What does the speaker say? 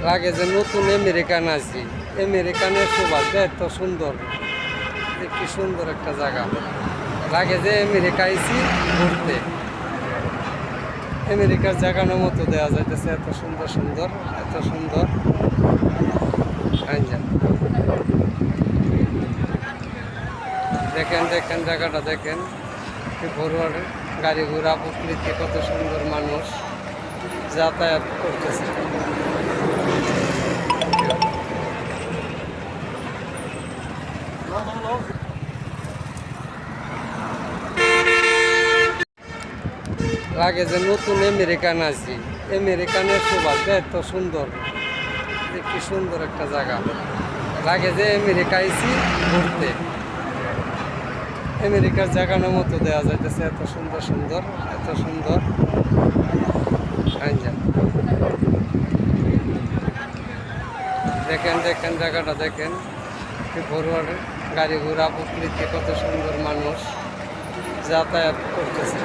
লাগে যে নতুন আমেরিকান আছি। আমেরিকানের সৌভাগ্য এত সুন্দর, কি সুন্দর একটা জায়গা। লাগে যে আমেরিকা আইছি ঘুরতে। আমেরিকার জায়গানোর মতো দেওয়া যাইতেছে, এত সুন্দর সুন্দর, এত সুন্দর। দেখেন দেখেন জায়গাটা দেখেন, কি ভোর গাড়ি ঘোড়া, প্রকৃতি, কত সুন্দর, মানুষ যাতায়াত করতেছে। লাগে যে নতুন আমেরিকান আছি। আমেরিকানের সৌভাগ্য এত সুন্দর, কি সুন্দর একটা জায়গা। লাগে যে আমেরিকা আইছি ঘুরতে। আমেরিকার জায়গানোর মতো দেওয়া যাইতেছে, এত সুন্দর সুন্দর, এত সুন্দর। দেখেন দেখেন জায়গাটা দেখেন, কি ভোর গাড়ি ঘোড়া, প্রকৃতি, কত সুন্দর, মানুষ যাতায়াত করতেছে।